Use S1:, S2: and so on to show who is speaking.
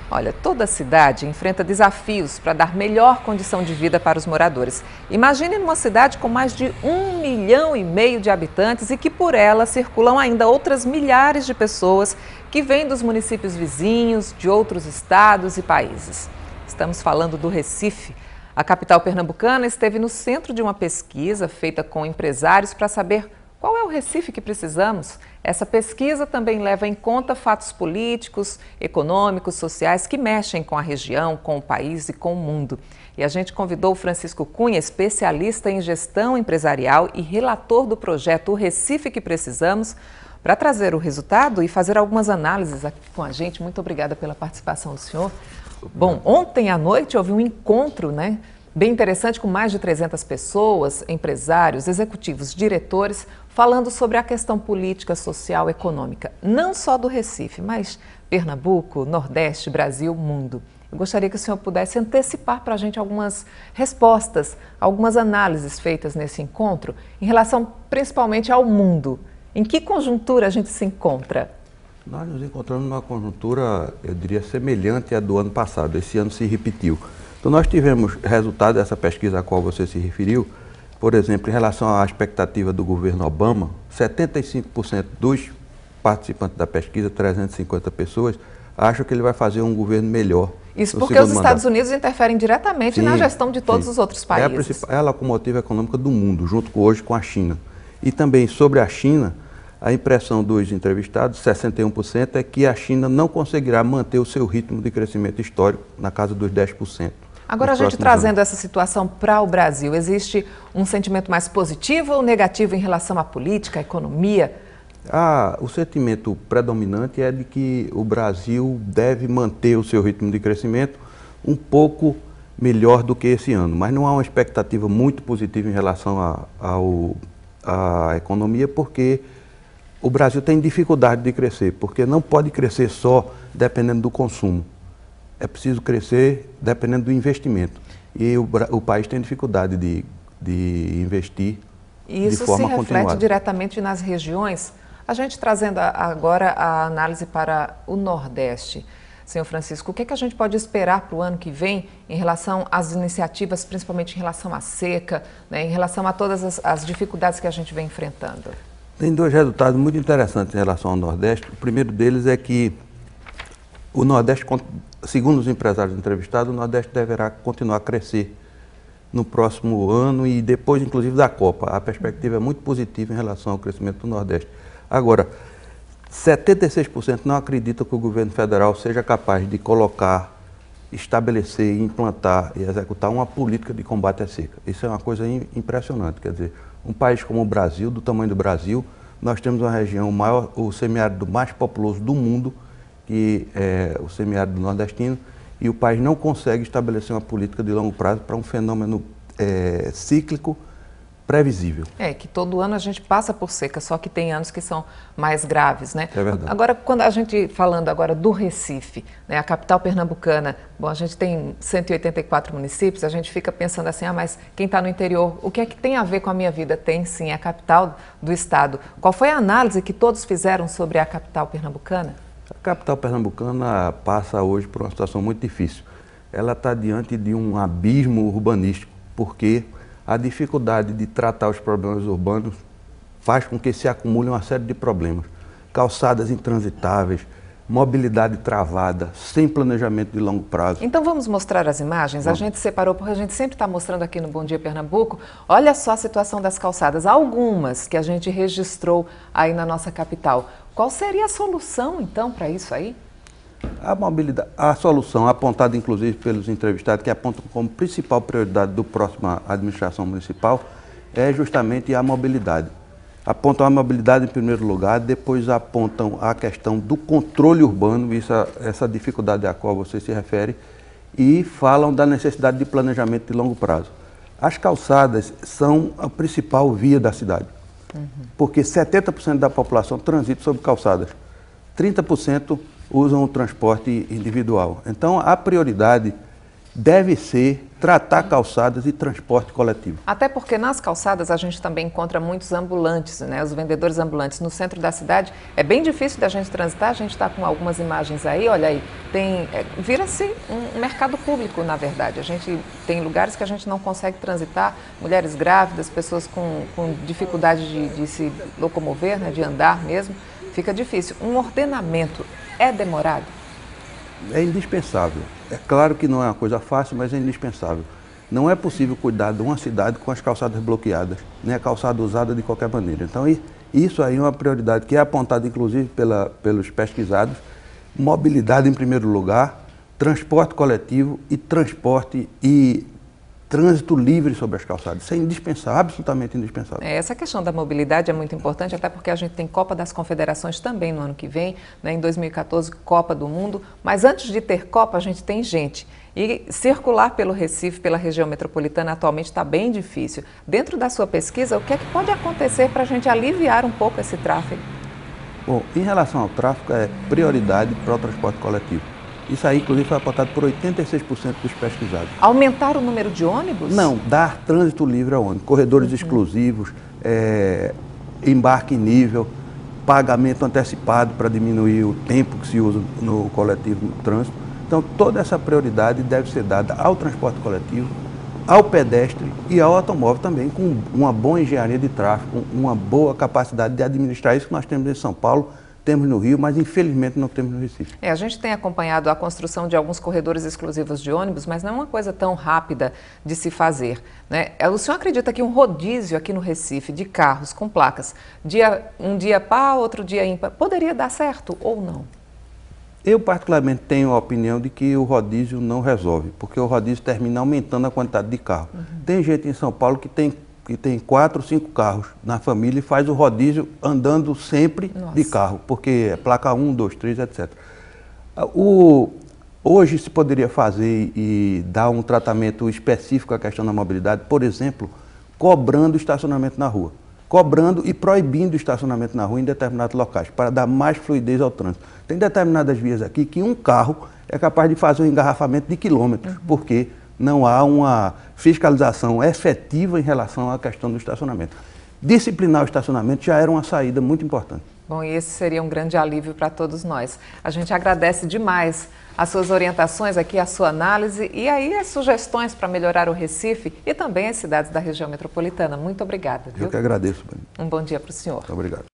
S1: Olha, toda cidade enfrenta desafios para dar melhor condição de vida para os moradores. Imagine numa cidade com mais de 1,5 milhão de habitantes e que por ela circulam ainda outras milhares de pessoas que vêm dos municípios vizinhos, de outros estados e países. Estamos falando do Recife. A capital pernambucana esteve no centro de uma pesquisa feita com empresários para saber qual é o Recife que precisamos. Essa pesquisa também leva em conta fatos políticos, econômicos, sociais que mexem com a região, com o país e com o mundo. E a gente convidou o Francisco Cunha, especialista em gestão empresarial e relator do projeto O Recife que Precisamos, para trazer o resultado e fazer algumas análises aqui com a gente. Muito obrigada pela participação do senhor. Bom, ontem à noite houve um encontro, bem interessante, com mais de 300 pessoas, empresários, executivos, diretores, falando sobre a questão política, social, econômica, não só do Recife, mas Pernambuco, Nordeste, Brasil, mundo. Eu gostaria que o senhor pudesse antecipar para a gente algumas respostas, algumas análises feitas nesse encontro, em relação principalmente ao mundo. Em que conjuntura a gente se encontra?
S2: Nós nos encontramos numa conjuntura, eu diria, semelhante à do ano passado. Esse ano se repetiu. Então, nós tivemos resultado dessa pesquisa a qual você se referiu. Por exemplo, em relação à expectativa do governo Obama, 75% dos participantes da pesquisa, 350 pessoas, acham que ele vai fazer um governo melhor.
S1: Isso porque os Estados Unidos interferem diretamente na gestão de todos os outros países.
S2: É a locomotiva econômica do mundo, junto hoje com a China. E também sobre a China, a impressão dos entrevistados, 61%, é que a China não conseguirá manter o seu ritmo de crescimento histórico na casa dos 10%.
S1: Agora, a gente trazendo essa situação para o Brasil, existe um sentimento mais positivo ou negativo em relação à política, à economia?
S2: O sentimento predominante é de que o Brasil deve manter o seu ritmo de crescimento um pouco melhor do que esse ano, mas não há uma expectativa muito positiva em relação à economia, porque o Brasil tem dificuldade de crescer, porque não pode crescer só dependendo do consumo. É preciso crescer dependendo do investimento. E o país tem dificuldade de investir de forma continuada. Isso se reflete
S1: diretamente nas regiões. A gente trazendo agora a análise para o Nordeste. Senhor Francisco, o que a gente pode esperar para o ano que vem em relação às iniciativas, principalmente em relação à seca, em relação a todas as dificuldades que a gente vem enfrentando?
S2: Tem dois resultados muito interessantes em relação ao Nordeste. O primeiro deles é que o Nordeste, segundo os empresários entrevistados, o Nordeste deverá continuar a crescer no próximo ano e depois, inclusive, da Copa. A perspectiva é muito positiva em relação ao crescimento do Nordeste. Agora, 76% não acreditam que o governo federal seja capaz de estabelecer, implantar e executar uma política de combate à seca. Isso é uma coisa impressionante. Quer dizer, um país como o Brasil, do tamanho do Brasil, nós temos uma região maior, o semiárido mais populoso do mundo, que é o semiárido nordestino, e o país não consegue estabelecer uma política de longo prazo para um fenômeno cíclico previsível.
S1: Que todo ano a gente passa por seca, só que tem anos que são mais graves,
S2: É verdade.
S1: Agora, quando a gente, falando agora do Recife, a capital pernambucana, bom, a gente tem 184 municípios, a gente fica pensando assim, mas quem está no interior, o que é que tem a ver com a minha vida? Tem sim, é a capital do estado. Qual foi a análise que todos fizeram sobre a capital pernambucana?
S2: A capital pernambucana passa hoje por uma situação muito difícil. Ela está diante de um abismo urbanístico, porque a dificuldade de tratar os problemas urbanos faz com que se acumule uma série de problemas. Calçadas intransitáveis, mobilidade travada, sem planejamento de longo prazo.
S1: Então vamos mostrar as imagens? A gente separou, porque a gente sempre está mostrando aqui no Bom Dia Pernambuco. Olha só a situação das calçadas, algumas que a gente registrou aí na nossa capital. Qual seria a solução, então, para isso aí?
S2: A solução apontada, inclusive, pelos entrevistados, que apontam como principal prioridade do próxima administração municipal, é justamente a mobilidade. Apontam a mobilidade em primeiro lugar, depois apontam a questão do controle urbano, essa dificuldade a qual você se refere, e falam da necessidade de planejamento de longo prazo. As calçadas são a principal via da cidade, porque 70% da população transita sobre calçadas, 30% usam o transporte individual. Então, a prioridade deve ser tratar calçadas e transporte coletivo.
S1: Até porque nas calçadas a gente também encontra muitos ambulantes, né? Os vendedores ambulantes no centro da cidade. É bem difícil da gente transitar, a gente está com algumas imagens aí, olha aí, vira-se um mercado público, na verdade. A gente tem lugares que a gente não consegue transitar, mulheres grávidas, pessoas com dificuldade de se locomover, né? De andar mesmo, fica difícil. Um ordenamento é demorado?
S2: É indispensável. É claro que não é uma coisa fácil, mas é indispensável. Não é possível cuidar de uma cidade com as calçadas bloqueadas, nem a calçada usada de qualquer maneira. Então, isso aí é uma prioridade que é apontada, inclusive, pelos pesquisados. Mobilidade em primeiro lugar, transporte coletivo e trânsito livre sobre as calçadas. Isso é indispensável, absolutamente indispensável.
S1: Essa questão da mobilidade é muito importante, até porque a gente tem Copa das Confederações também no ano que vem, né, em 2014, Copa do Mundo. Mas antes de ter Copa, a gente tem gente. E circular pelo Recife, pela região metropolitana, atualmente está bem difícil. Dentro da sua pesquisa, o que é que pode acontecer para a gente aliviar um pouco esse tráfego?
S2: Bom, em relação ao tráfego, é prioridade para o transporte coletivo. Isso aí, inclusive, foi apontado por 86% dos pesquisados.
S1: Aumentar o número de ônibus?
S2: Não, dar trânsito livre ao ônibus, corredores exclusivos, embarque em nível, pagamento antecipado para diminuir o tempo que se usa no coletivo no trânsito. Então, toda essa prioridade deve ser dada ao transporte coletivo, ao pedestre e ao automóvel também, com uma boa engenharia de tráfego, uma boa capacidade de administrar isso que nós temos em São Paulo, temos no Rio, mas infelizmente não temos no Recife.
S1: A gente tem acompanhado a construção de alguns corredores exclusivos de ônibus, mas não é uma coisa tão rápida de se fazer, né? O senhor acredita que um rodízio aqui no Recife de carros com placas, um dia par, outro dia ímpar, poderia dar certo ou não?
S2: Eu particularmente tenho a opinião de que o rodízio não resolve, porque o rodízio termina aumentando a quantidade de carro. Tem gente em São Paulo que tem 4 ou 5 carros na família e faz o rodízio andando sempre de carro, porque é placa 1, 2, 3, etc. Hoje se poderia fazer e dar um tratamento específico à questão da mobilidade, por exemplo, cobrando estacionamento na rua. Cobrando e proibindo o estacionamento na rua em determinados locais, para dar mais fluidez ao trânsito. Tem determinadas vias aqui que um carro é capaz de fazer um engarrafamento de quilômetros, porque não há uma fiscalização efetiva em relação à questão do estacionamento. Disciplinar o estacionamento já era uma saída muito importante.
S1: Bom, e esse seria um grande alívio para todos nós. A gente agradece demais as suas orientações aqui, a sua análise e aí as sugestões para melhorar o Recife e também as cidades da região metropolitana. Muito obrigada.
S2: Eu que agradeço.
S1: Um bom dia para o senhor.
S2: Obrigado.